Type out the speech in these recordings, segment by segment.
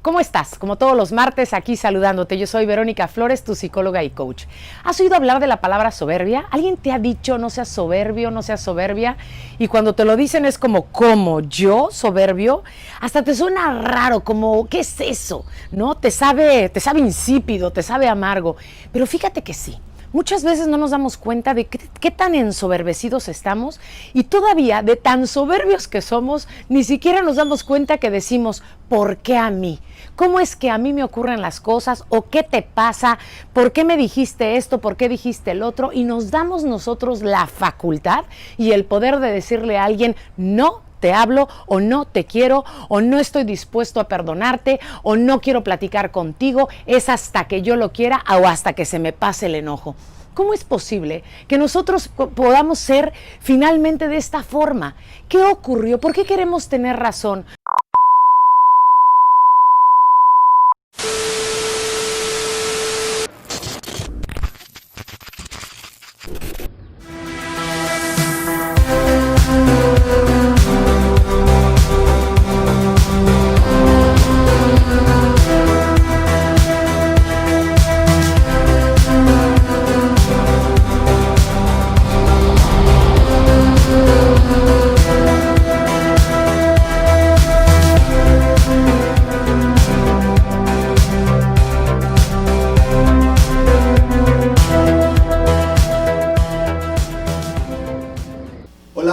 ¿Cómo estás? Como todos los martes, aquí saludándote. Yo soy Verónica Flores, tu psicóloga y coach. ¿Has oído hablar de la palabra soberbia? ¿Alguien te ha dicho no seas soberbio, no seas soberbia? Y cuando te lo dicen es como, ¿cómo? ¿Yo soberbio? Hasta te suena raro, como, ¿qué es eso? ¿No? Te sabe insípido, te sabe amargo. Pero fíjate que sí. Muchas veces no nos damos cuenta de qué tan ensoberbecidos estamos y todavía de tan soberbios que somos, ni siquiera nos damos cuenta que decimos, ¿por qué a mí? ¿Cómo es que a mí me ocurren las cosas? ¿O qué te pasa? ¿Por qué me dijiste esto? ¿Por qué dijiste el otro? Y nos damos nosotros la facultad y el poder de decirle a alguien, no te hablo, o no te quiero, o no estoy dispuesto a perdonarte, o no quiero platicar contigo, es hasta que yo lo quiera o hasta que se me pase el enojo. ¿Cómo es posible que nosotros podamos ser finalmente de esta forma? ¿Qué ocurrió? ¿Por qué queremos tener razón?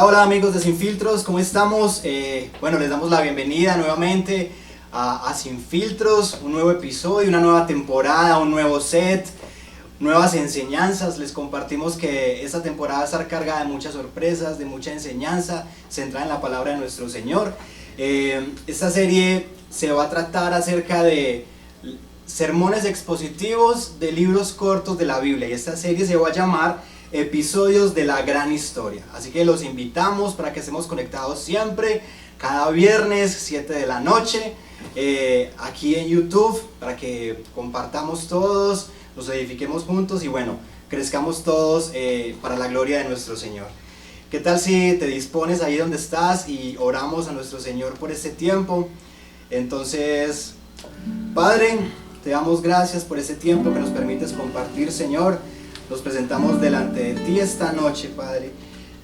Hola amigos de Sin Filtros, ¿cómo estamos? Bueno, les damos la bienvenida nuevamente a Sin Filtros, un nuevo episodio, una nueva temporada, un nuevo set, nuevas enseñanzas. Les compartimos que esta temporada va a estar cargada de muchas sorpresas, de mucha enseñanza, centrada en la palabra de nuestro Señor. Esta serie se va a tratar acerca de sermones expositivos de libros cortos de la Biblia, y esta serie se va a llamar Episodios de la Gran Historia. Así que los invitamos para que estemos conectados siempre, cada viernes 7 de la noche, aquí en YouTube, para que compartamos todos, nos edifiquemos juntos y bueno, crezcamos todos para la gloria de nuestro Señor. ¿Qué tal si te dispones ahí donde estás y oramos a nuestro Señor por este tiempo? Entonces, Padre, te damos gracias por este tiempo que nos permites compartir, Señor. Nos presentamos delante de ti esta noche, Padre,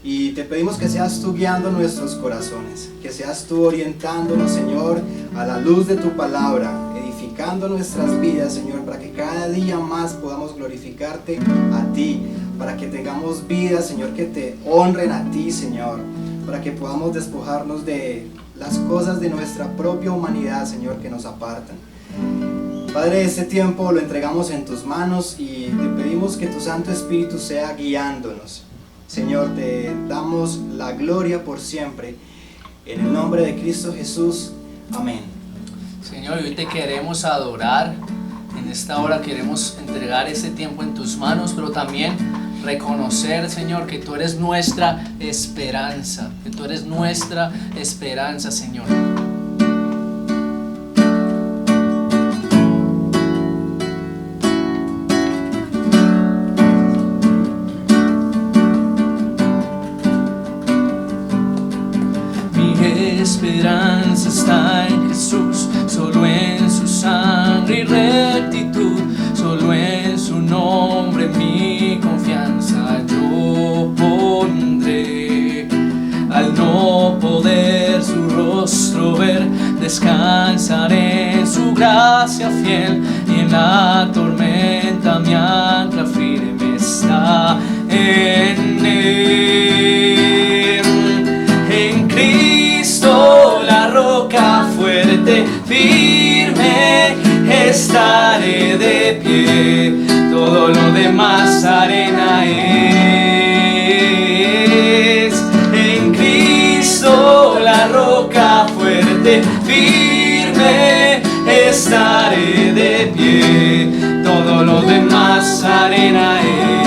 y te pedimos que seas tú guiando nuestros corazones, que seas tú orientándonos, Señor, a la luz de tu palabra, edificando nuestras vidas, Señor, para que cada día más podamos glorificarte a ti, para que tengamos vidas, Señor, que te honren a ti, Señor, para que podamos despojarnos de las cosas de nuestra propia humanidad, Señor, que nos apartan. Padre, este tiempo lo entregamos en tus manos y te pedimos que tu Santo Espíritu sea guiándonos. Señor, te damos la gloria por siempre. En el nombre de Cristo Jesús. Amén. Señor, hoy te queremos adorar. En esta hora queremos entregar este tiempo en tus manos, pero también reconocer, Señor, que tú eres nuestra esperanza. Que tú eres nuestra esperanza, Señor. Esperanza está en Jesús, solo en su sangre y rectitud, solo en su nombre mi confianza yo pondré. Al no poder su rostro ver, descansaré en su gracia fiel, y en la tormenta mi ancla firme está en él. En Cristo, la roca fuerte, firme, estaré de pie. Todo lo demás arena es. En Cristo, la roca fuerte, firme, estaré de pie. Todo lo demás arena es.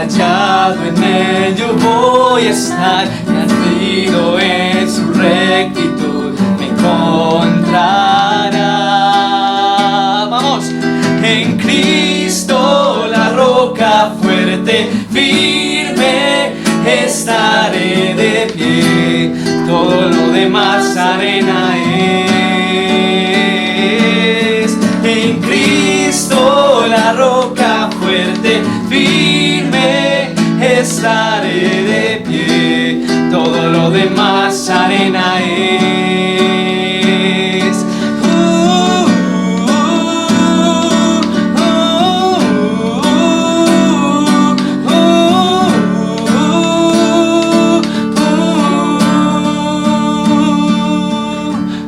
Hallado en él yo voy a estar, nacido en su estaré de pie, todo lo demás arena es. En Cristo la roca fuerte, firme, estaré de pie, todo lo demás arena es.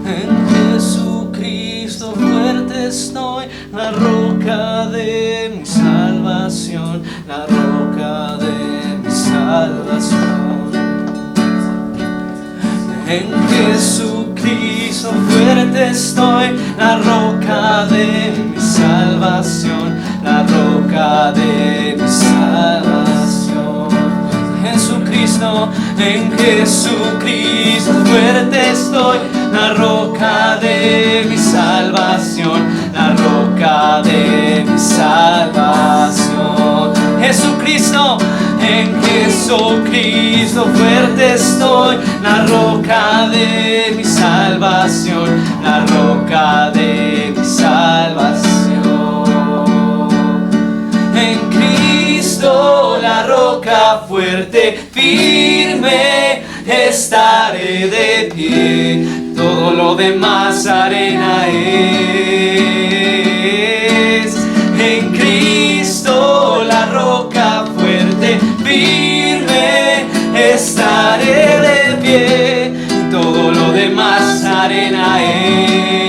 En Jesucristo fuerte estoy, la roca de mi salvación, la roca de mi salvación. En Jesucristo fuerte estoy, la roca de mi salvación, la roca de mi salvación. Jesucristo, en Jesucristo fuerte estoy, la roca de mi salvación, la roca de mi salvación. Jesucristo, en Jesucristo fuerte estoy, la roca de mi salvación, la roca de mi salvación. En Cristo la roca fuerte, firme, estaré de pie, todo lo demás arena es. En Cristo la roca fuerte, firme, estaré de pie, todo lo demás arena es.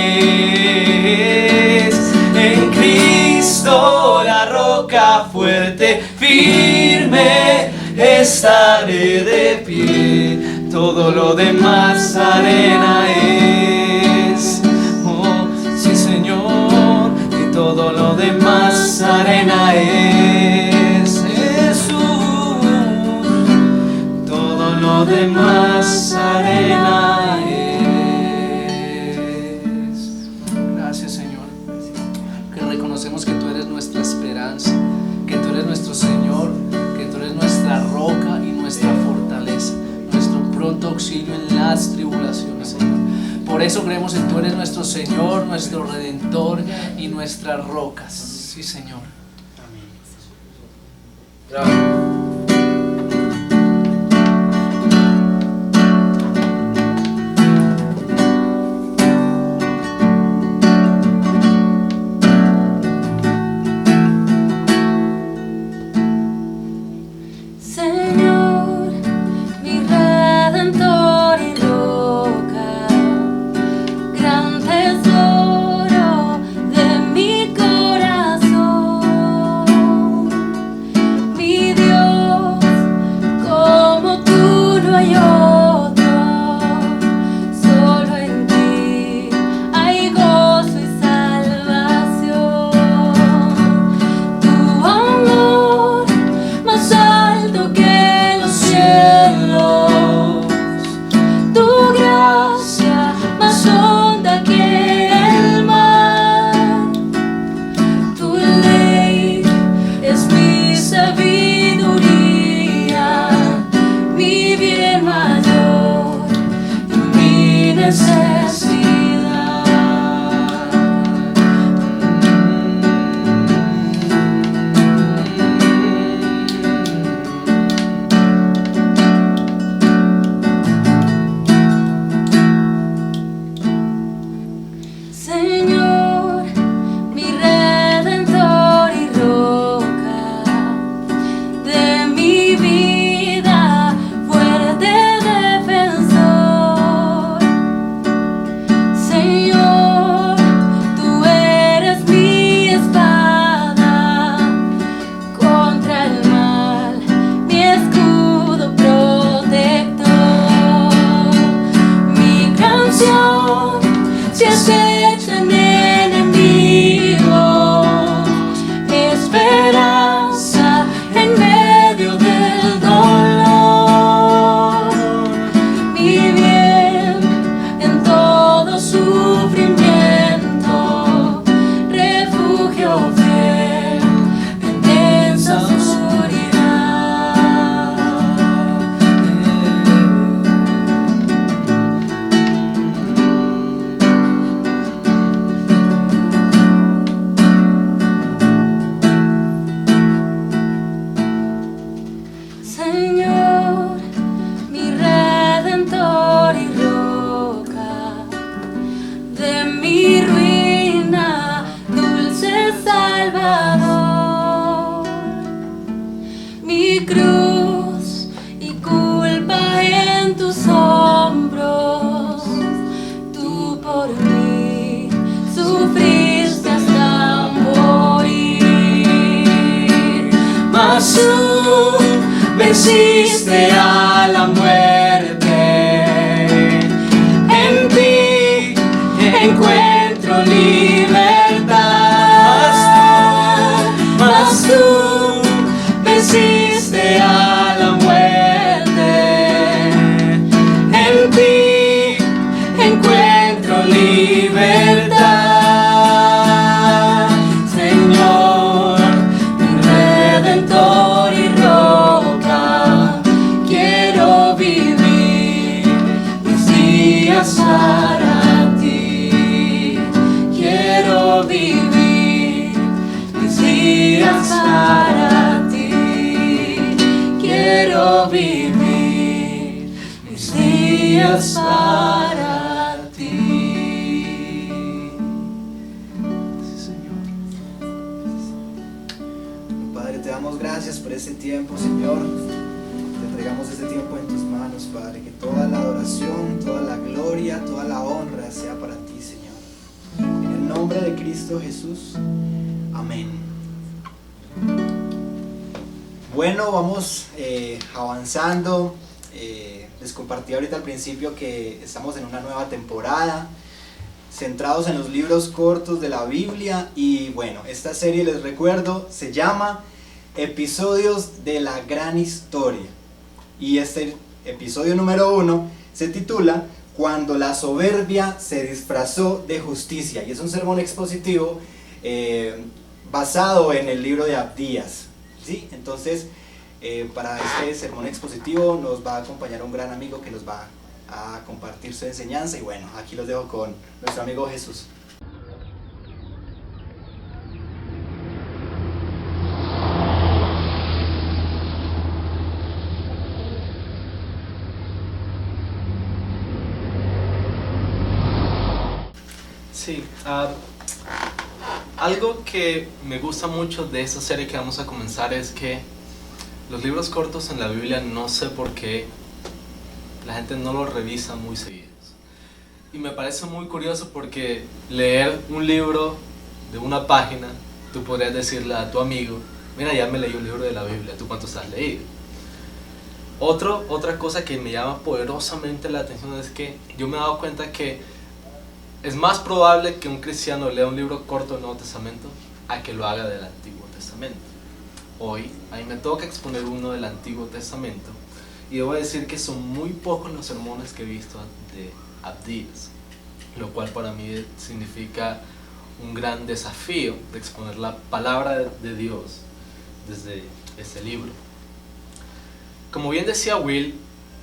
En Cristo la roca fuerte, firme, estaré de pie, todo lo demás arena es. Oh, sí, Señor, y todo lo demás arena es. Jesús, todo lo demás arena es. Gracias, Señor, que reconocemos que tú eres nuestra esperanza, que tú eres nuestro Señor, que tú eres nuestra roca y nuestra fortaleza, nuestro pronto auxilio en las tribulaciones, Señor. Por eso creemos en tú eres nuestro Señor, nuestro Redentor y nuestras rocas. Sí, Señor. Amén. Señor, mi Redentor y roca, gran tesoro de mi corazón, mi Dios, como tú no hay otro, solo en ti hay gozo y salvación. Tu amor más alto que los cielos, tu gracia más honda que el mar, tu ley es mi sabiduría, mi bien mayor y mi necesidad. Señor, mi Redentor y roca de mi vida, fuerte defensor, venciste a la muerte. En ti encuentro libertad. Mas tú venciste a la muerte. En ti encuentro libertad, Señor, mi redentor y roca. Quiero vivir mis días para ti. Quiero vivir mis días para ti. Quiero vivir mis días para ti. Sí, Señor. Padre, te damos gracias por este tiempo, Señor. Te entregamos este tiempo en tus manos, Padre. Que toda la adoración, toda la gloria, toda la honra sea para ti, Señor. En el nombre de Cristo Jesús. Amén. Bueno, vamos avanzando. Les compartí ahorita al principio que estamos en una nueva temporada, centrados en los libros cortos de la Biblia. Y bueno, esta serie, les recuerdo, se llama Episodios de la Gran Historia. Y este episodio número 1 se titula Cuando la soberbia se disfrazó de justicia. Y es un sermón expositivo basado en el libro de Abdías, ¿sí? Entonces, para este sermón expositivo nos va a acompañar un gran amigo que nos va a compartir su enseñanza. Y bueno, aquí los dejo con nuestro amigo Jesús. Sí, algo que me gusta mucho de esta serie que vamos a comenzar es que los libros cortos en la Biblia, no sé por qué la gente no los revisa muy seguidos. Y me parece muy curioso porque leer un libro de una página, tú podrías decirle a tu amigo, mira, ya me leí un libro de la Biblia, ¿tú cuántos has leído? Otra cosa que me llama poderosamente la atención es que yo me he dado cuenta que es más probable que un cristiano lea un libro corto del Nuevo Testamento a que lo haga del Antiguo Testamento. Hoy a mí me toca exponer uno del Antiguo Testamento y debo decir que son muy pocos los sermones que he visto de Abdías, lo cual para mí significa un gran desafío de exponer la palabra de Dios desde este libro. Como bien decía Will,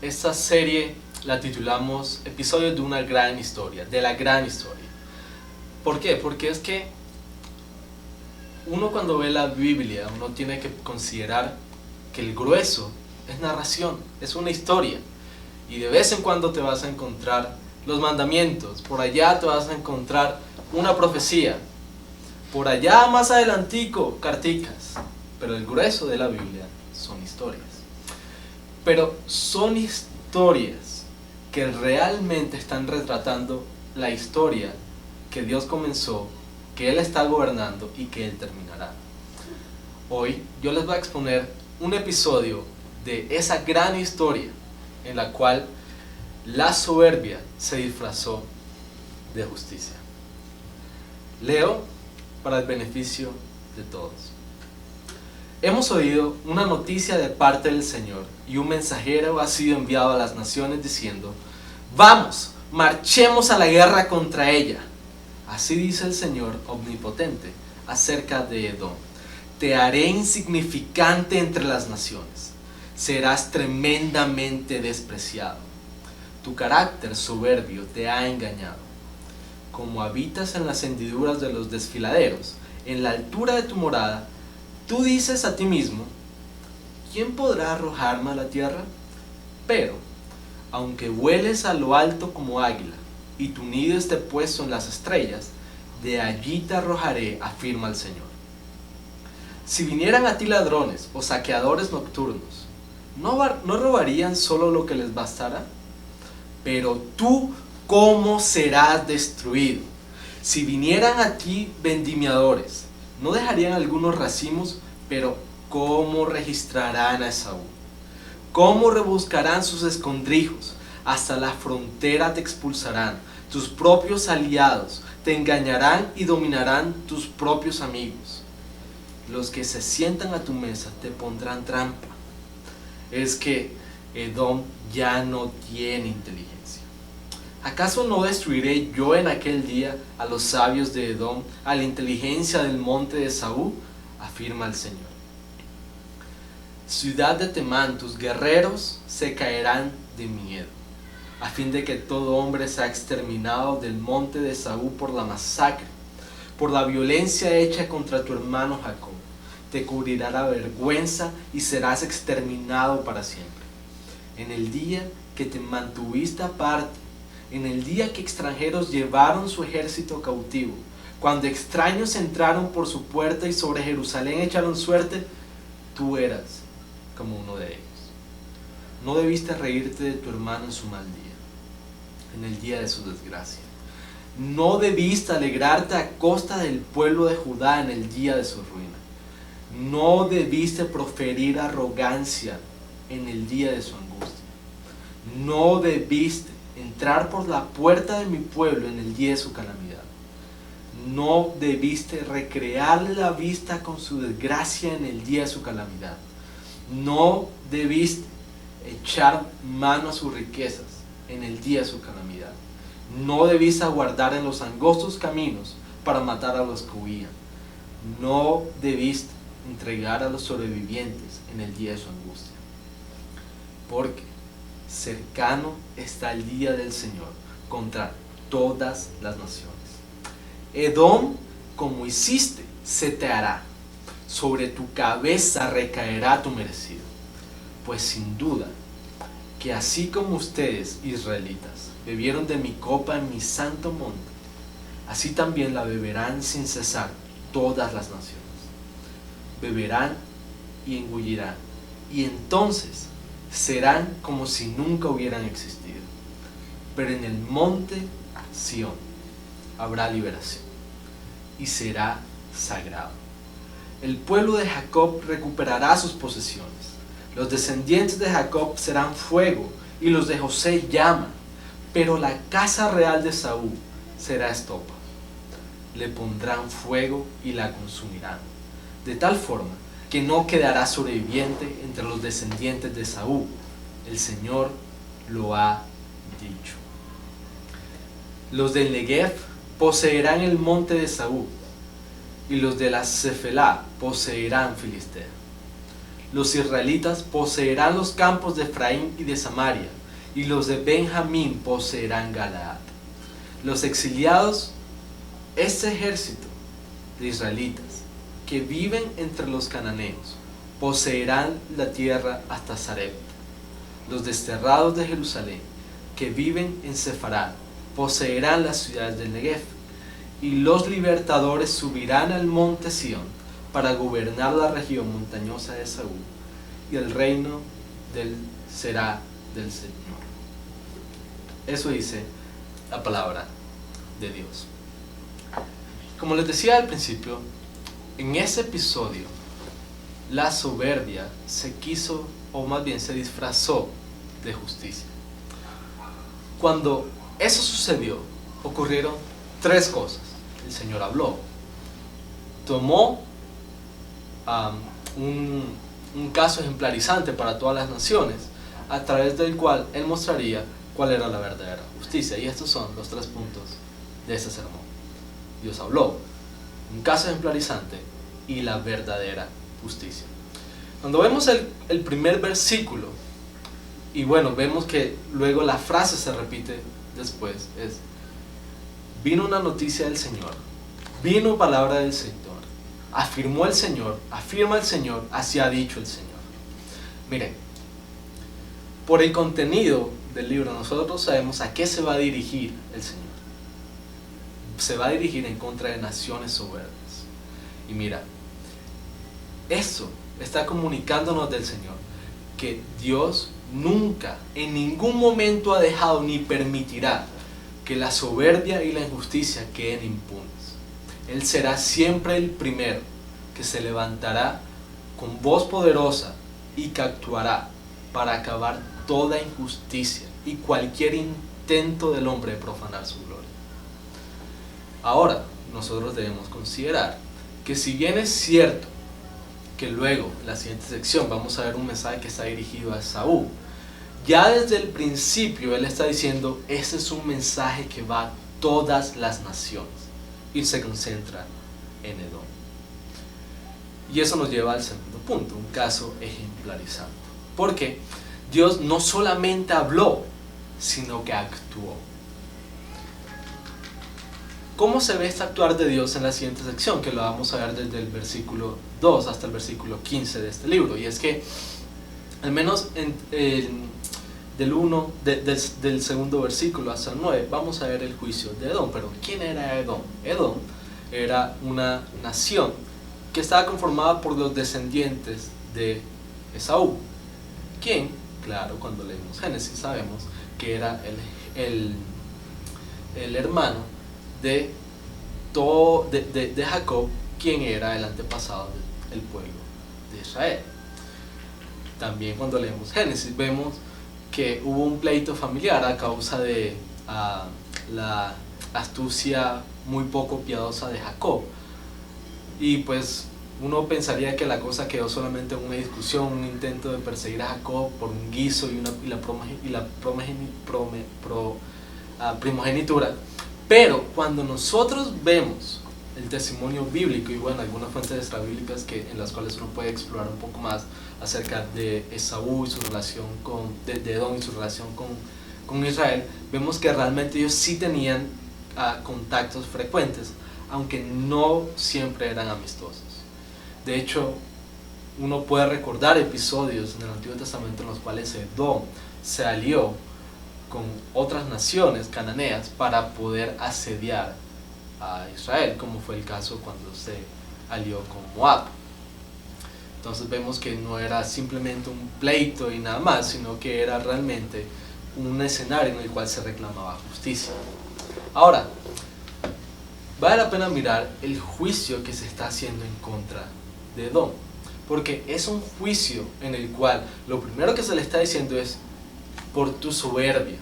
esta serie la titulamos Episodios de una gran historia, de la gran historia. ¿Por qué? Porque es que uno cuando ve la Biblia, uno tiene que considerar que el grueso es narración, es una historia. Y de vez en cuando te vas a encontrar los mandamientos, por allá te vas a encontrar una profecía, por allá más adelantico, carticas. Pero el grueso de la Biblia son historias. Pero son historias que realmente están retratando la historia que Dios comenzó, que Él está gobernando y que Él terminará. Hoy yo les voy a exponer un episodio de esa gran historia en la cual la soberbia se disfrazó de justicia. Leo para el beneficio de todos. Hemos oído una noticia de parte del Señor y un mensajero ha sido enviado a las naciones diciendo: vamos, marchemos a la guerra contra ella. Así dice el Señor omnipotente acerca de Edom: te haré insignificante entre las naciones, serás tremendamente despreciado. Tu carácter soberbio te ha engañado. Como habitas en las hendiduras de los desfiladeros, en la altura de tu morada, tú dices a ti mismo: ¿quién podrá arrojarme a la tierra? Pero, aunque vueles a lo alto como águila, y tu nido esté puesto en las estrellas, de allí te arrojaré, afirma el Señor. Si vinieran a ti ladrones o saqueadores nocturnos, ¿no robarían solo lo que les bastara? Pero tú, ¿cómo serás destruido? Si vinieran a ti vendimiadores, ¿no dejarían algunos racimos? Pero ¿cómo registrarán a Esaú? cómo rebuscarán sus escondrijos, hasta la frontera te expulsarán, tus propios aliados te engañarán y dominarán tus propios amigos. Los que se sientan a tu mesa te pondrán trampa. Es que Edom ya no tiene inteligencia. ¿Acaso no destruiré yo en aquel día a los sabios de Edom, a la inteligencia del monte de Saúl? Afirma el Señor. Ciudad de Temán, tus guerreros se caerán de miedo, a fin de que todo hombre sea exterminado del monte de Saúl por la masacre, por la violencia hecha contra tu hermano Jacob. Te cubrirá la vergüenza y serás exterminado para siempre. En el día que te mantuviste aparte, en el día que extranjeros llevaron su ejército cautivo, cuando extraños entraron por su puerta y sobre Jerusalén echaron suerte, tú eras como uno de ellos. No debiste reírte de tu hermano en su mal día, en el día de su desgracia. No debiste alegrarte a costa del pueblo de Judá en el día de su ruina. No debiste proferir arrogancia en el día de su angustia. No debiste entrar por la puerta de mi pueblo en el día de su calamidad. No debiste recrearle la vista con su desgracia en el día de su calamidad. No debiste echar mano a sus riquezas en el día de su calamidad. No debiste aguardar en los angostos caminos para matar a los que huían. No debiste entregar a los sobrevivientes en el día de su angustia. Porque cercano está el día del Señor contra todas las naciones. Edom, como hiciste, se te hará. Sobre tu cabeza recaerá tu merecido. Pues sin duda que así como ustedes, israelitas, bebieron de mi copa en mi santo monte, así también la beberán sin cesar todas las naciones. Beberán y engullirán, y entonces serán como si nunca hubieran existido. Pero en el monte Sión habrá liberación, y será sagrado. El pueblo de Jacob recuperará sus posesiones. Los descendientes de Jacob serán fuego, y los de José llama. Pero la casa real de Saúl será estopa. Le pondrán fuego y la consumirán, de tal forma que no quedará sobreviviente entre los descendientes de Saúl. El Señor lo ha dicho. Los del Negev poseerán el monte de Saúl, y los de la Cefelá poseerán Filistea. Los israelitas poseerán los campos de Efraín y de Samaria, y los de Benjamín poseerán Galaad. Los exiliados, este ejército de israelitas que viven entre los cananeos, poseerán la tierra hasta Sarepta. Los desterrados de Jerusalén, que viven en Sefarad, poseerán las ciudades del Negev. Y los libertadores subirán al monte Sión para gobernar la región montañosa de Saúl, y el reino será del Señor. Eso dice la palabra de Dios. Como les decía al principio, en ese episodio la soberbia se quiso, o más bien se disfrazó de justicia. Cuando eso sucedió, ocurrieron tres cosas. El Señor habló, tomó un caso ejemplarizante para todas las naciones, a través del cual Él mostraría cuál era la verdadera justicia. Y estos son los tres puntos de este sermón. Dios habló, un caso ejemplarizante y la verdadera justicia. Cuando vemos el primer versículo, y bueno, vemos que luego la frase se repite después, es: vino una noticia del Señor, vino palabra del Señor, afirmó el Señor, afirma el Señor, así ha dicho el Señor. Miren, por el contenido del libro nosotros sabemos a qué se va a dirigir el Señor. Se va a dirigir en contra de naciones soberbias. Y mira, eso está comunicándonos del Señor, que Dios nunca, en ningún momento ha dejado ni permitirá que la soberbia y la injusticia queden impunes. Él será siempre el primero que se levantará con voz poderosa y que actuará para acabar toda injusticia y cualquier intento del hombre de profanar su gloria. Ahora, nosotros debemos considerar que si bien es cierto que luego, en la siguiente sección, vamos a ver un mensaje que está dirigido a Esaú, ya desde el principio él está diciendo, ese es un mensaje que va a todas las naciones y se concentra en Edom. Y eso nos lleva al segundo punto, un caso ejemplarizante. Porque Dios no solamente habló, sino que actuó. ¿Cómo se ve este actuar de Dios en la siguiente sección? Que lo vamos a ver desde el versículo 2 hasta el versículo 15 de este libro. Y es que, al menos del segundo versículo hasta el 9, vamos a ver el juicio de Edom. Pero ¿quién era Edom? Edom era una nación que estaba conformada por los descendientes de Esaú, quien, claro, cuando leemos Génesis sabemos que era el hermano de Jacob, quien era el antepasado del pueblo de Israel. También cuando leemos Génesis vemos que hubo un pleito familiar a causa de la astucia muy poco piadosa de Jacob. Y pues uno pensaría que la cosa quedó solamente en una discusión, un intento de perseguir a Jacob por un guiso y la primogenitura. Pero cuando nosotros vemos el testimonio bíblico, y bueno, algunas fuentes extrabíblicas en las cuales uno puede explorar un poco más acerca de Esaú y su relación de Edom y su relación con Israel, vemos que realmente ellos sí tenían contactos frecuentes, aunque no siempre eran amistosos. De hecho, uno puede recordar episodios en el Antiguo Testamento en los cuales Edom se alió con otras naciones cananeas para poder asediar a Israel, como fue el caso cuando se alió con Moab. Entonces vemos que no era simplemente un pleito y nada más, sino que era realmente un escenario en el cual se reclamaba justicia. Ahora, vale la pena mirar el juicio que se está haciendo en contra de Edom, porque es un juicio en el cual lo primero que se le está diciendo es: por tu soberbia,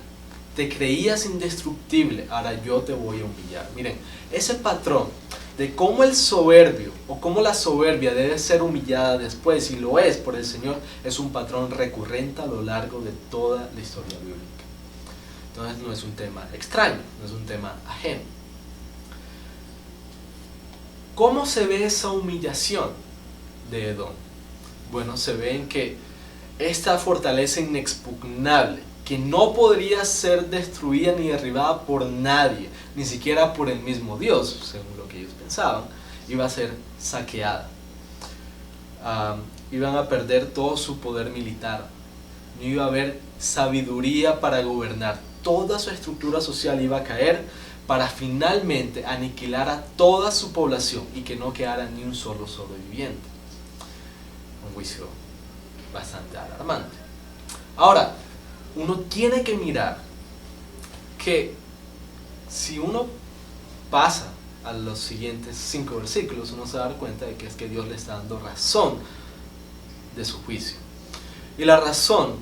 te creías indestructible, ahora yo te voy a humillar. Miren, ese patrón de cómo el soberbio o cómo la soberbia debe ser humillada después, y lo es por el Señor, es un patrón recurrente a lo largo de toda la historia bíblica. Entonces no es un tema extraño, no es un tema ajeno. ¿Cómo se ve esa humillación de Edom? Bueno, se ve en que esta fortaleza inexpugnable, que no podría ser destruida ni derribada por nadie, ni siquiera por el mismo Dios, según lo que ellos pensaban, iba a ser saqueada. Iban a perder todo su poder militar, no iba a haber sabiduría para gobernar, toda su estructura social iba a caer para finalmente aniquilar a toda su población y que no quedara ni un solo sobreviviente. Un juicio bastante alarmante. Ahora, uno tiene que mirar que si uno pasa a los siguientes 5 versículos, uno se va a dar cuenta de que es que Dios le está dando razón de su juicio. Y la razón,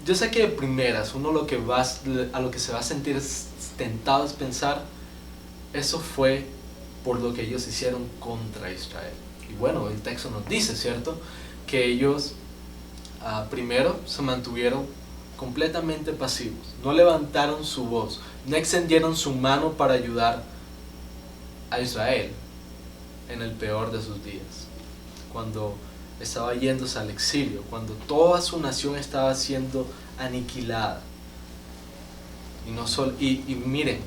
yo sé que de primeras uno a lo que se va a sentir tentado es pensar, eso fue por lo que ellos hicieron contra Israel. Y bueno, el texto nos dice, ¿cierto?, que ellos primero se mantuvieron completamente pasivos, no levantaron su voz, no extendieron su mano para ayudar a Israel en el peor de sus días, cuando estaba yéndose al exilio, cuando toda su nación estaba siendo aniquilada. Y miren,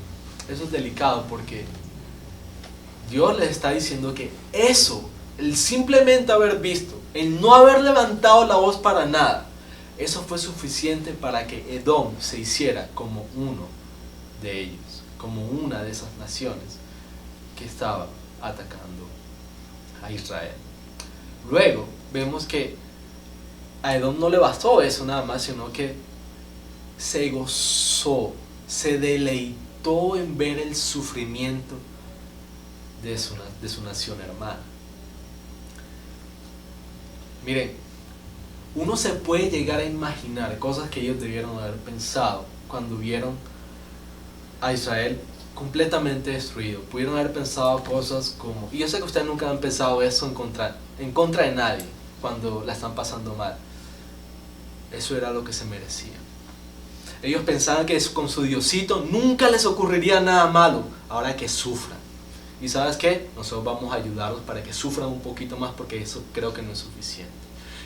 eso es delicado porque Dios les está diciendo que eso, el simplemente haber visto, el no haber levantado la voz para nada, eso fue suficiente para que Edom se hiciera como uno de ellos, como una de esas naciones que estaba atacando a Israel. Luego vemos que a Edom no le bastó eso nada más, sino que se gozó, se deleitó en ver el sufrimiento de su nación hermana. Miren, uno se puede llegar a imaginar cosas que ellos debieron haber pensado cuando vieron a Israel completamente destruido. Pudieron haber pensado cosas como, y yo sé que ustedes nunca han pensado eso en contra de nadie cuando la están pasando mal. Eso era lo que se merecía. Ellos pensaban que con su Diosito nunca les ocurriría nada malo, ahora que sufran. Y ¿sabes qué? Nosotros vamos a ayudarlos para que sufran un poquito más, porque eso creo que no es suficiente.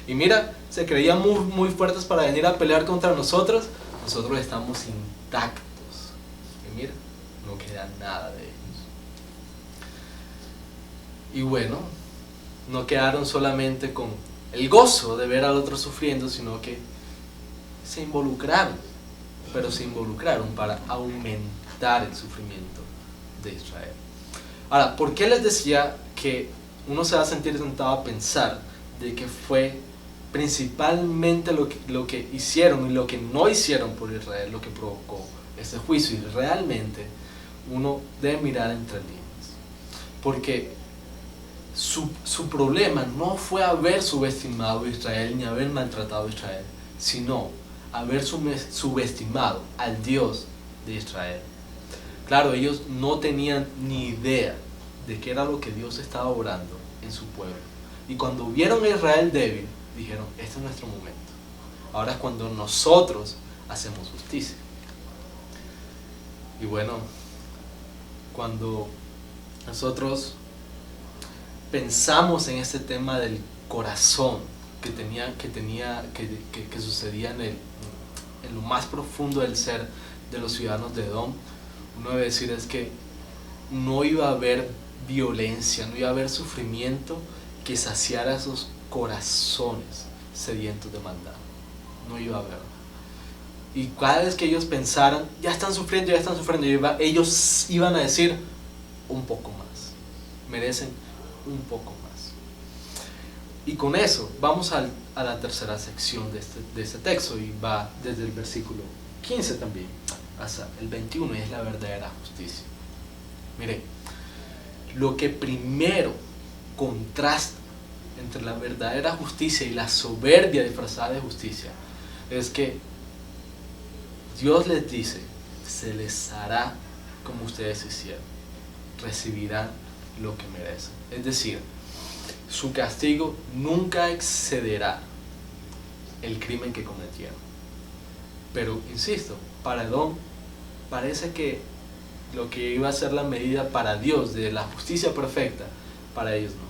Y mira, se creían muy fuertes para venir a pelear contra nosotros. Nosotros estamos intactos. Y mira, no queda nada de ellos. Y bueno, no quedaron solamente con el gozo de ver al otro sufriendo, sino que se involucraron. Pero se involucraron para aumentar el sufrimiento de Israel. Ahora, ¿por qué les decía que uno se va a sentir tentado a pensar de que fue principalmente lo que hicieron y lo que no hicieron por Israel lo que provocó este juicio? Y realmente uno debe mirar entre líneas, porque su problema no fue haber subestimado a Israel ni haber maltratado a Israel, sino haber subestimado al Dios de Israel. Claro, ellos no tenían ni idea de qué era lo que Dios estaba obrando en su pueblo. Y cuando vieron a Israel débil, dijeron, este es nuestro momento. Ahora es cuando nosotros hacemos justicia. Y bueno, cuando nosotros pensamos en este tema del corazón que sucedía en lo más profundo del ser de los ciudadanos de Edom, uno debe decir es que no iba a haber violencia, no iba a haber sufrimiento que saciara esos corazones sedientos de maldad. No iba a haber. Y cada vez que ellos pensaran, ya están sufriendo, ellos iban a decir un poco más. Merecen un poco más. Y con eso vamos a la tercera sección de este texto, y va desde el versículo 15 también hasta el 21, y es la verdadera justicia. Mire, lo que primero contrasta entre la verdadera justicia y la soberbia disfrazada de justicia es que Dios les dice, se les hará como ustedes hicieron, recibirán lo que merecen. Es decir, su castigo nunca excederá el crimen que cometieron. Pero, insisto, para Edom parece que lo que iba a ser la medida para Dios de la justicia perfecta, para ellos no.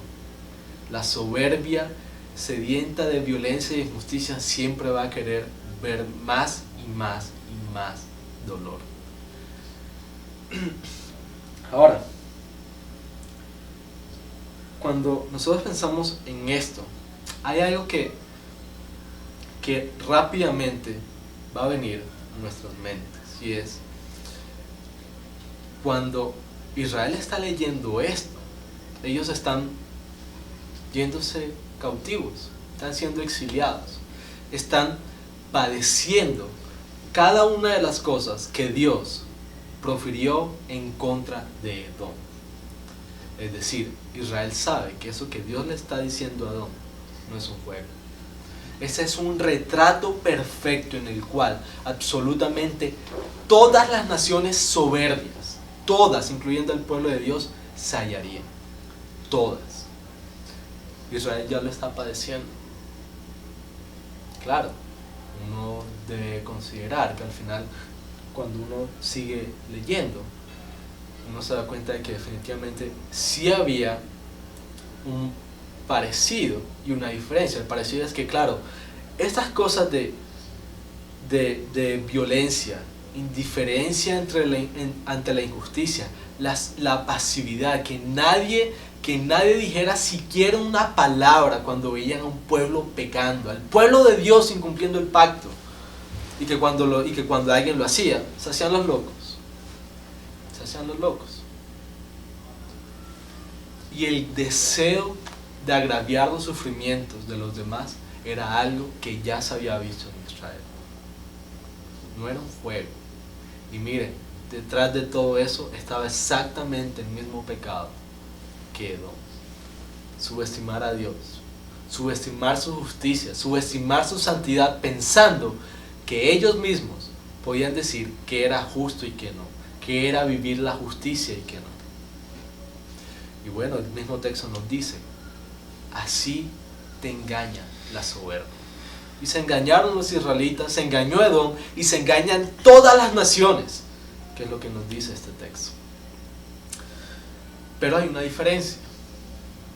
La soberbia sedienta de violencia y injusticia siempre va a querer ver más y más y más dolor. Ahora, cuando nosotros pensamos en esto, hay algo que rápidamente va a venir a nuestras mentes, y es cuando Israel está leyendo esto, ellos están yéndose cautivos, están siendo exiliados, están padeciendo cada una de las cosas que Dios profirió en contra de Edom. Es decir, Israel sabe que eso que Dios le está diciendo a Edom no es un juego. Ese es un retrato perfecto en el cual absolutamente todas las naciones soberbias, todas, incluyendo el pueblo de Dios, se hallarían. Todas. Israel ya lo está padeciendo. Claro, uno debe considerar que al final, cuando uno sigue leyendo, uno se da cuenta de que definitivamente sí había un parecido y una diferencia. El parecido es que, claro, estas cosas de violencia, indiferencia ante la injusticia, la pasividad, que nadie dijera siquiera una palabra cuando veían a un pueblo pecando, al pueblo de Dios incumpliendo el pacto, y que cuando alguien lo hacía, se hacían los locos. Y el deseo de agraviar los sufrimientos de los demás era algo que ya se había visto en Israel. No era un juego. Y miren, detrás de todo eso estaba exactamente el mismo pecado que Edom. Subestimar a Dios, subestimar su justicia, subestimar su santidad, pensando que ellos mismos podían decir que era justo y que no, que era vivir la justicia y que no. Y bueno, el mismo texto nos dice, así te engaña la soberbia. Y se engañaron los israelitas, se engañó Edom y se engañan todas las naciones, que es lo que nos dice este texto. Pero hay una diferencia,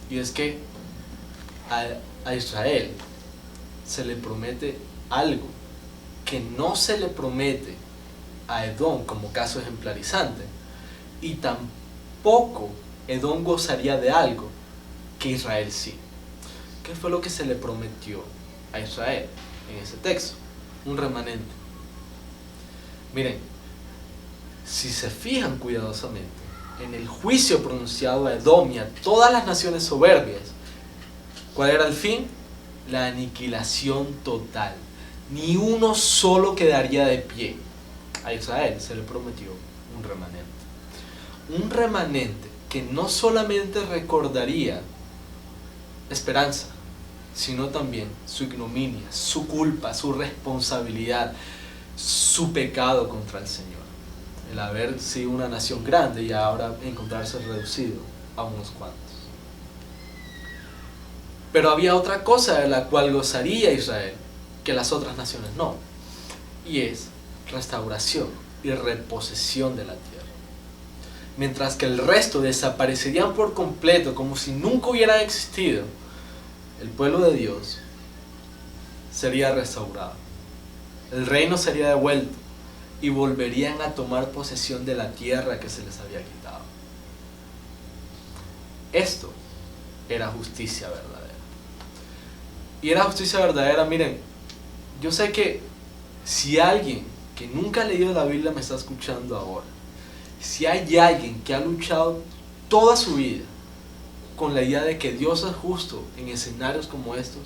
y es que a Israel se le promete algo que no se le promete a Edom como caso ejemplarizante, y tampoco Edom gozaría de algo que Israel sí. ¿Qué fue lo que se le prometió a Israel en ese texto? Un remanente. Miren, si se fijan cuidadosamente en el juicio pronunciado a Edom y a todas las naciones soberbias, ¿cuál era el fin? La aniquilación total. Ni uno solo quedaría de pie. A Israel se le prometió un remanente. Un remanente que no solamente recordaría esperanza, sino también su ignominia, su culpa, su responsabilidad, su pecado contra el Señor. El haber sido una nación grande y ahora encontrarse reducido a unos cuantos. Pero había otra cosa de la cual gozaría Israel, que las otras naciones no, y es restauración y reposesión de la tierra. Mientras que el resto desaparecerían por completo, como si nunca hubieran existido, el pueblo de Dios sería restaurado. El reino sería devuelto y volverían a tomar posesión de la tierra que se les había quitado. Esto era justicia verdadera. Y era justicia verdadera, miren, yo sé que si alguien que nunca ha leído la Biblia me está escuchando ahora, si hay alguien que ha luchado toda su vida con la idea de que Dios es justo en escenarios como estos,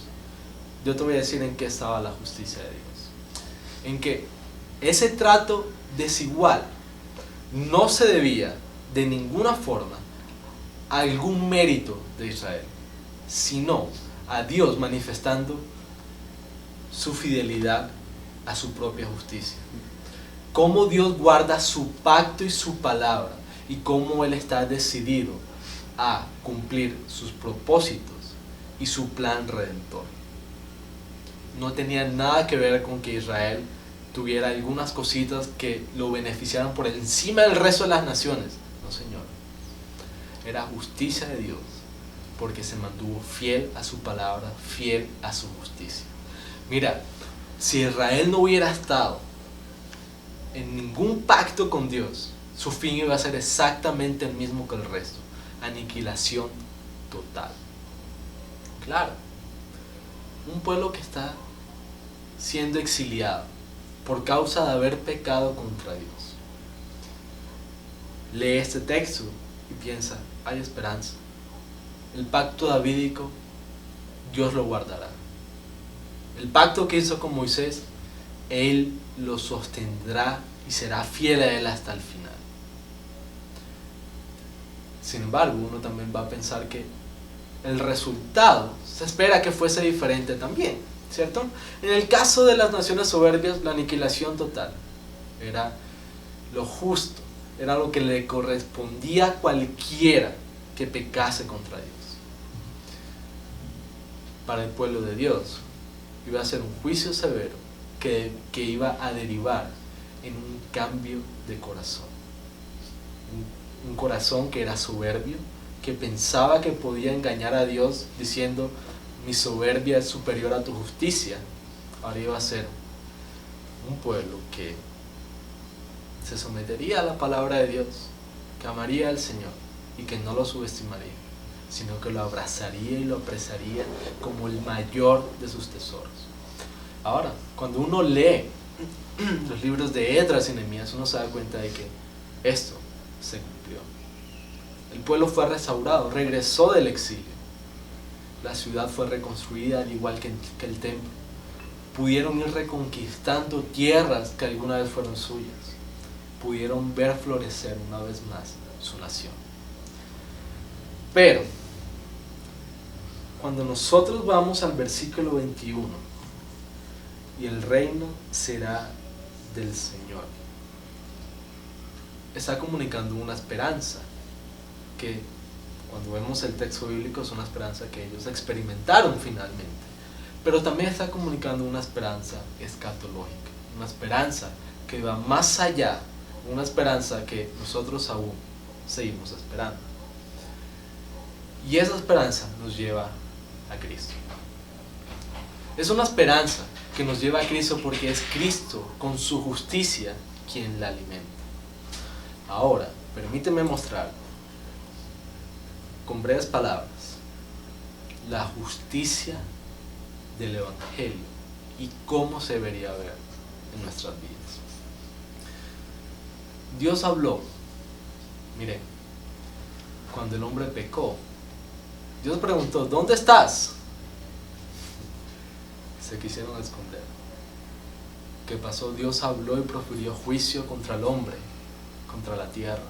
yo te voy a decir en qué estaba la justicia de Dios. En que ese trato desigual no se debía de ninguna forma a algún mérito de Israel, sino a Dios manifestando su fidelidad a su propia justicia. Cómo Dios guarda su pacto y su palabra, y cómo Él está decidido a cumplir sus propósitos y su plan redentor. No tenía nada que ver con que Israel tuviera algunas cositas que lo beneficiaran por encima del resto de las naciones. No, Señor. Era justicia de Dios, porque se mantuvo fiel a su palabra, fiel a su justicia. Mira, si Israel no hubiera estado en ningún pacto con Dios, su fin iba a ser exactamente el mismo que el resto: aniquilación total. Claro, un pueblo que está siendo exiliado por causa de haber pecado contra Dios. Lee este texto y piensa, hay esperanza. El pacto davídico, Dios lo guardará. El pacto que hizo con Moisés, Él lo sostendrá y será fiel a Él hasta el final. Sin embargo, uno también va a pensar que el resultado se espera que fuese diferente también, ¿cierto? En el caso de las naciones soberbias, la aniquilación total era lo justo, era lo que le correspondía a cualquiera que pecase contra Dios. Para el pueblo de Dios iba a ser un juicio severo que iba a derivar en un cambio de corazón. Un corazón que era soberbio, que pensaba que podía engañar a Dios diciendo, mi soberbia es superior a tu justicia. Ahora iba a ser un pueblo que se sometería a la palabra de Dios, que amaría al Señor y que no lo subestimaría, sino que lo abrazaría y lo apreciaría como el mayor de sus tesoros. Ahora, cuando uno lee los libros de Esdras y Nehemías, uno se da cuenta de que esto se cumplió. El pueblo fue restaurado, regresó del exilio. La ciudad fue reconstruida al igual que el templo. Pudieron ir reconquistando tierras que alguna vez fueron suyas. Pudieron ver florecer una vez más su nación. Pero, cuando nosotros vamos al versículo 21, y el reino será del Señor, está comunicando una esperanza que, cuando vemos el texto bíblico, es una esperanza que ellos experimentaron finalmente, pero también está comunicando una esperanza escatológica, una esperanza que va más allá, una esperanza que nosotros aún seguimos esperando. Y esa esperanza nos lleva a Cristo. Es una esperanza que nos lleva a Cristo porque es Cristo con su justicia quien la alimenta. Ahora, permíteme mostrar con breves palabras la justicia del Evangelio y cómo se debería ver en nuestras vidas. Dios habló, miren, cuando el hombre pecó, Dios preguntó, ¿dónde estás? Se quisieron esconder. ¿Qué pasó? Dios habló y profirió juicio contra el hombre, contra la tierra,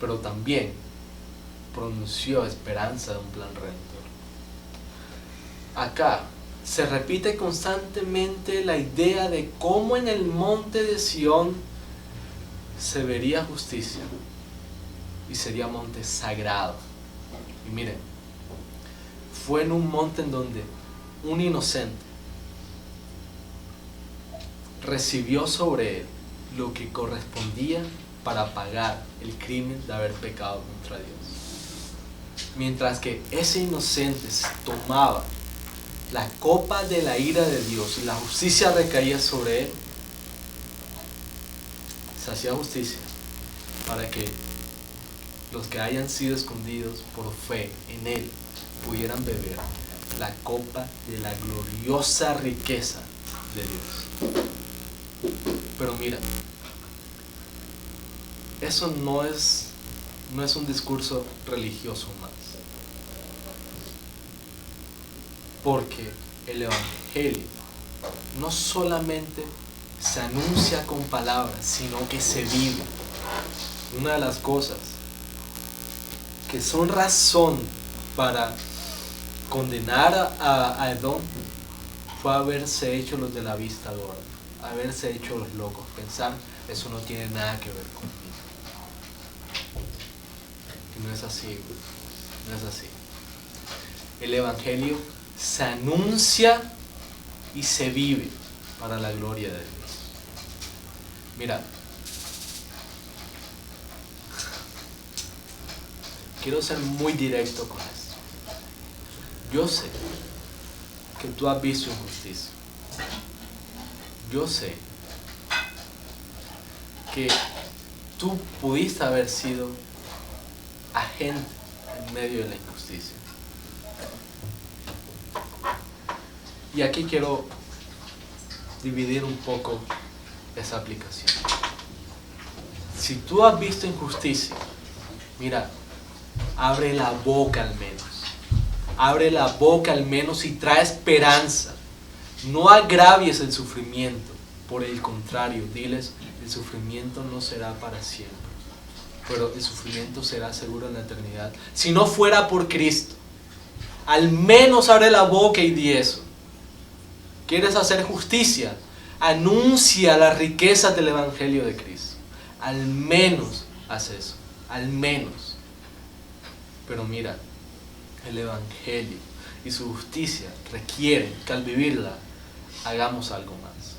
pero también pronunció esperanza de un plan redentor. Acá se repite constantemente la idea de cómo en el monte de Sión se vería justicia y sería monte sagrado. Y miren, fue en un monte en donde un inocente recibió sobre él lo que correspondía para pagar el crimen de haber pecado contra Dios. Mientras que ese inocente tomaba la copa de la ira de Dios y la justicia recaía sobre él, se hacía justicia para que los que hayan sido escondidos por fe en él pudieran beber la copa de la gloriosa riqueza de Dios. Pero mira, eso no es un discurso religioso más, porque el Evangelio no solamente se anuncia con palabras, sino que se vive. Una de las cosas que son razón para condenar a Edom fue haberse hecho los de la vista gorda, haberse hecho los locos, pensar eso no tiene nada que ver conmigo. Y no es así, no es así. El Evangelio se anuncia y se vive para la gloria de Dios. Mira, quiero ser muy directo con esto. Yo sé que tú has visto injusticia. Yo sé que tú pudiste haber sido agente en medio de la injusticia. Y aquí quiero dividir un poco esa aplicación. Si tú has visto injusticia, mira, abre la boca al menos. Abre la boca al menos y trae esperanza. No agravies el sufrimiento. Por el contrario, diles, el sufrimiento no será para siempre, pero el sufrimiento será seguro en la eternidad. Si no fuera por Cristo, al menos abre la boca y di eso. ¿Quieres hacer justicia? Anuncia las riquezas del Evangelio de Cristo. Al menos haz eso, al menos. Pero mira, el Evangelio y su justicia requieren que al vivirla hagamos algo más.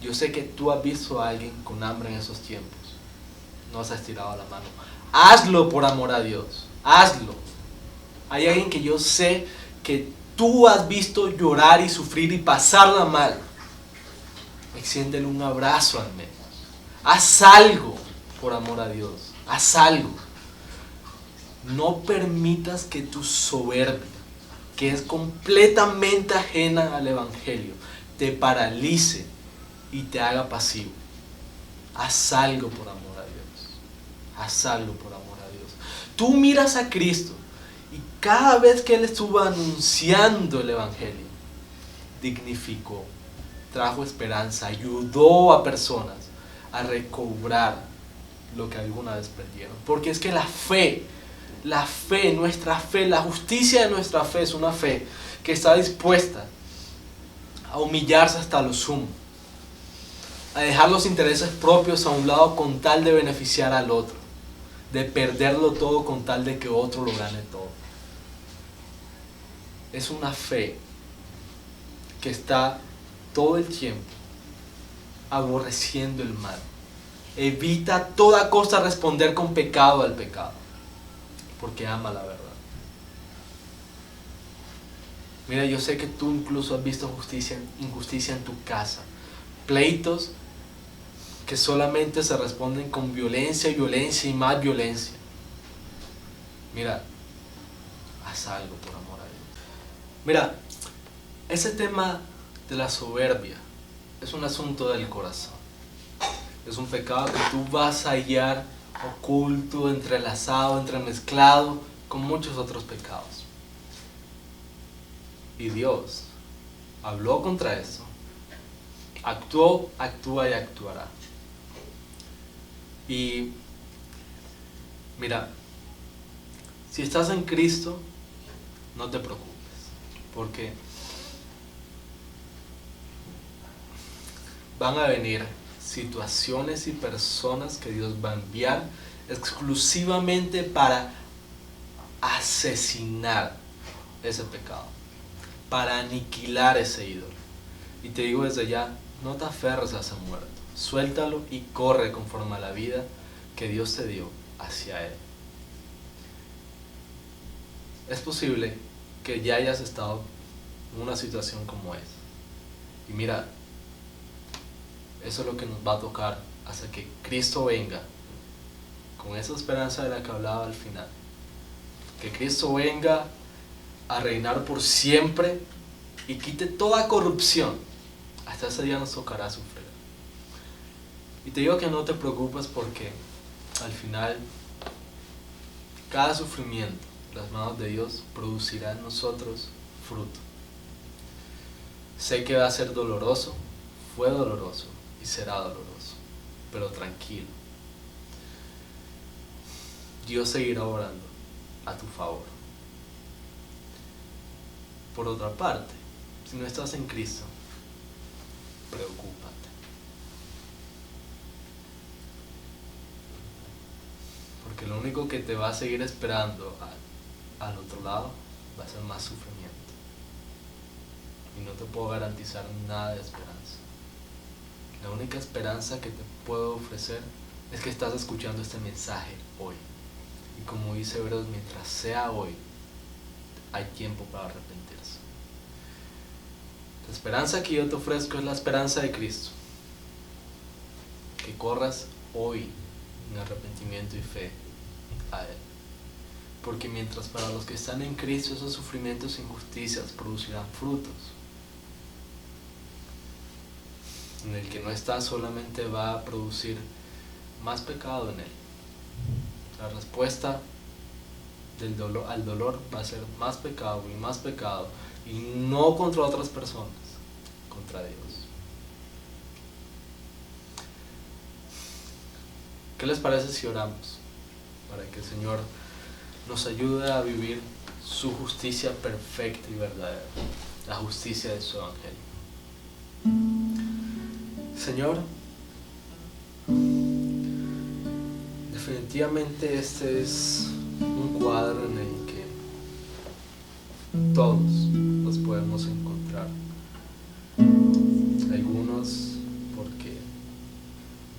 Yo sé que tú has visto a alguien con hambre en esos tiempos. No has estirado la mano. Hazlo por amor a Dios. Hazlo. Hay alguien que yo sé que tú has visto llorar y sufrir y pasarla mal. Extiéndele un abrazo al menos. Haz algo por amor a Dios. Haz algo. No permitas que tu soberbia, que es completamente ajena al Evangelio, te paralice y te haga pasivo. Haz algo por amor a Dios. Haz algo por amor a Dios. Tú miras a Cristo y cada vez que Él estuvo anunciando el Evangelio, dignificó, trajo esperanza, ayudó a personas a recobrar lo que alguna vez perdieron. Porque es que la fe La fe, nuestra fe, la justicia de nuestra fe es una fe que está dispuesta a humillarse hasta lo sumo, a dejar los intereses propios a un lado con tal de beneficiar al otro, de perderlo todo con tal de que otro lo gane todo. Es una fe que está todo el tiempo aborreciendo el mal. Evita a toda costa responder con pecado al pecado, porque ama la verdad. Mira, yo sé que tú incluso has visto injusticia en tu casa. Pleitos que solamente se responden con violencia, violencia y más violencia. Mira, haz algo por amor a Dios. Mira, ese tema de la soberbia es un asunto del corazón. Es un pecado que tú vas a hallar oculto, entrelazado, entremezclado con muchos otros pecados. Y Dios habló contra eso. Actuó, actúa y actuará. Y mira, si estás en Cristo, no te preocupes, porque van a venir situaciones y personas que Dios va a enviar exclusivamente para asesinar ese pecado, para aniquilar ese ídolo. Y te digo desde ya, no te aferres a ese muerto, suéltalo y corre conforme a la vida que Dios te dio hacia Él. Es posible que ya hayas estado en una situación como esa. Y mira, eso es lo que nos va a tocar hasta que Cristo venga, con esa esperanza de la que hablaba al final. Que Cristo venga a reinar por siempre y quite toda corrupción. Hasta ese día nos tocará sufrir. Y te digo que no te preocupes, porque al final cada sufrimiento en las manos de Dios producirá en nosotros fruto. Sé que va a ser doloroso, fue doloroso y será doloroso, pero tranquilo. Dios seguirá orando a tu favor. Por otra parte, si no estás en Cristo, preocúpate. Porque lo único que te va a seguir esperando al otro lado va a ser más sufrimiento. Y no te puedo garantizar nada de esperanza. La única esperanza que te puedo ofrecer es que estás escuchando este mensaje hoy. Y como dice Hebreos, mientras sea hoy, hay tiempo para arrepentirse. La esperanza que yo te ofrezco es la esperanza de Cristo. Que corras hoy en arrepentimiento y fe a Él. Porque mientras para los que están en Cristo esos sufrimientos e injusticias producirán frutos, en el que no está solamente va a producir más pecado en él. La respuesta al dolor va a ser más pecado, y no contra otras personas, contra Dios. ¿Qué les parece si oramos para que el Señor nos ayude a vivir su justicia perfecta y verdadera, la justicia de su evangelio? Señor, definitivamente este es un cuadro en el que todos nos podemos encontrar. Algunos porque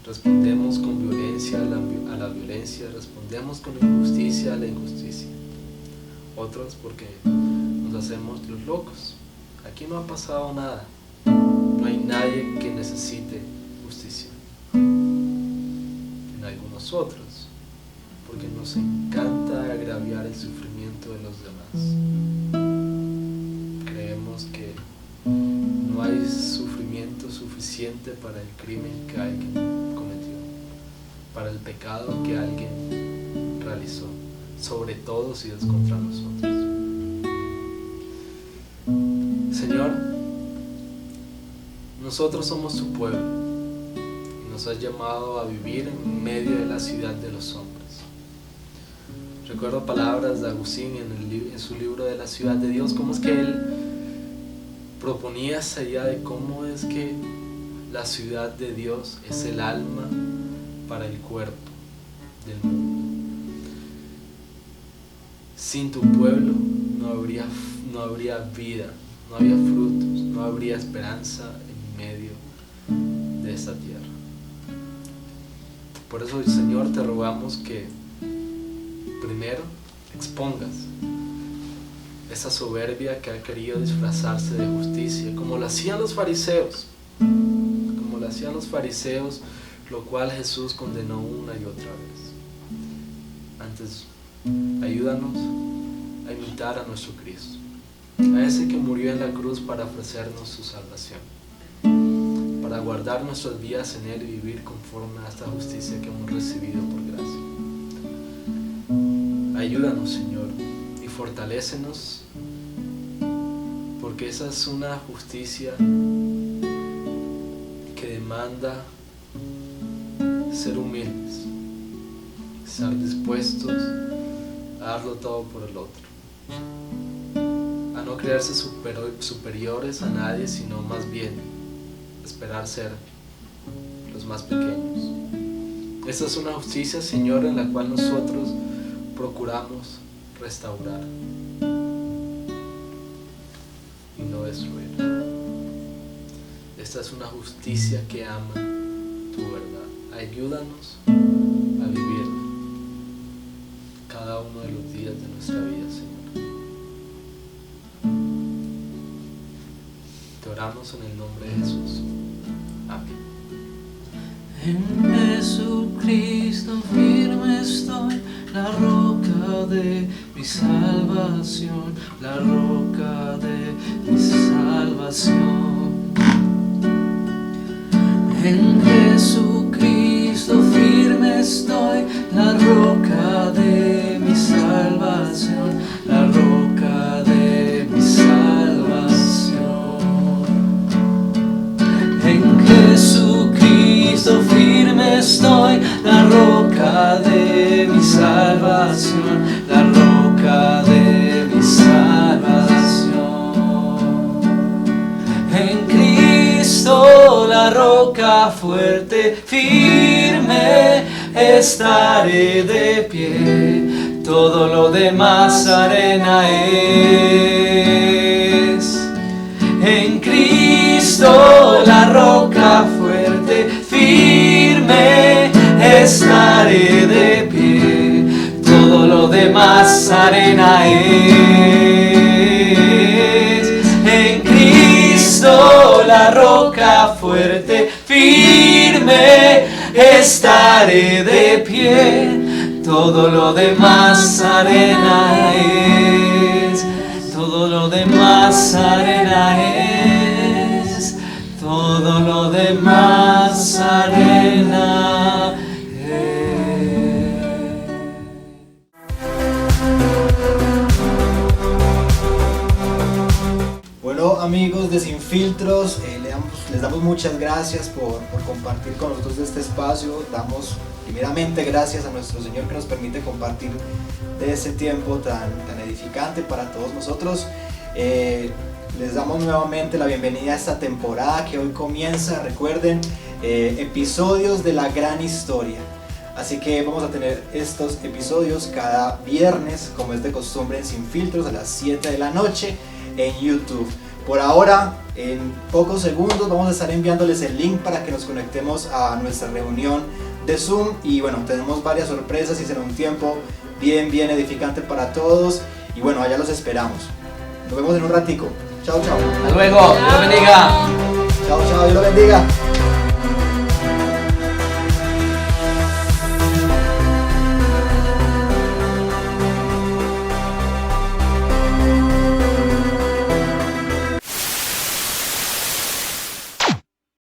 respondemos con violencia a la violencia, respondemos con injusticia a la injusticia. Otros porque nos hacemos los locos. Aquí no ha pasado nada. No hay nadie que necesite justicia. En algunos otros, porque nos encanta agraviar el sufrimiento de los demás. Creemos que no hay sufrimiento suficiente para el crimen que alguien cometió, para el pecado que alguien realizó, sobre todo si es contra nosotros. Señor, nosotros somos tu pueblo y nos has llamado a vivir en medio de la ciudad de los hombres. Recuerdo palabras de Agustín en su libro de la ciudad de Dios, cómo es que él proponía esa idea de cómo es que la ciudad de Dios es el alma para el cuerpo del mundo. Sin tu pueblo no habría vida, no habría frutos, no habría esperanza en medio de esta tierra. Por eso, Señor, te rogamos que primero expongas esa soberbia que ha querido disfrazarse de justicia, como lo hacían los fariseos, lo cual Jesús condenó una y otra vez. Antes, ayúdanos a imitar a nuestro Cristo, a ese que murió en la cruz para ofrecernos su salvación, para guardar nuestras vidas en Él y vivir conforme a esta justicia que hemos recibido por gracia. Ayúdanos, Señor, y fortalécenos, porque esa es una justicia que demanda ser humildes, estar dispuestos a darlo todo por el otro, a no creerse superiores a nadie, sino más bien esperar ser los más pequeños. Esta es una justicia, Señor, en la cual nosotros procuramos restaurar y no destruir. Esta es una justicia que ama tu verdad. Ayúdanos a vivir cada uno de los días de nuestra vida, Señor. Te oramos en el nombre de Jesús. Amén. En Jesucristo firme estoy, la roca de mi salvación, la roca de mi salvación. En Jesucristo firme estoy, la roca de mi salvación, la roca de mi salvación. En Jesucristo firme estoy, la roca de mi salvación, la roca de mi salvación. En Cristo, la roca fuerte, firme, estaré de pie, todo lo demás arena es. En Cristo, la roca fuerte, firme, estaré de pie, todo lo demás arena es. En Cristo, la roca fuerte, firme, estaré de pie, todo lo demás arena es. Todo lo demás arena es, todo lo demás arena es. Bueno, amigos de Sin Filtros, les damos muchas gracias por compartir con nosotros este espacio. Damos primeramente gracias a nuestro Señor que nos permite compartir de este tiempo tan edificante para todos nosotros. Les damos nuevamente la bienvenida a esta temporada que hoy comienza. Recuerden, episodios de la gran historia. Así que vamos a tener estos episodios cada viernes, como es de costumbre, en Sin Filtros, a las 7 de la noche en YouTube. Por ahora, en pocos segundos vamos a estar enviándoles el link para que nos conectemos a nuestra reunión de Zoom. Y bueno, tenemos varias sorpresas y será un tiempo bien edificante para todos. Y bueno, allá los esperamos. Nos vemos en un ratico. Chao, chao. Hasta luego, Dios bendiga. Chao, chao, Dios los bendiga.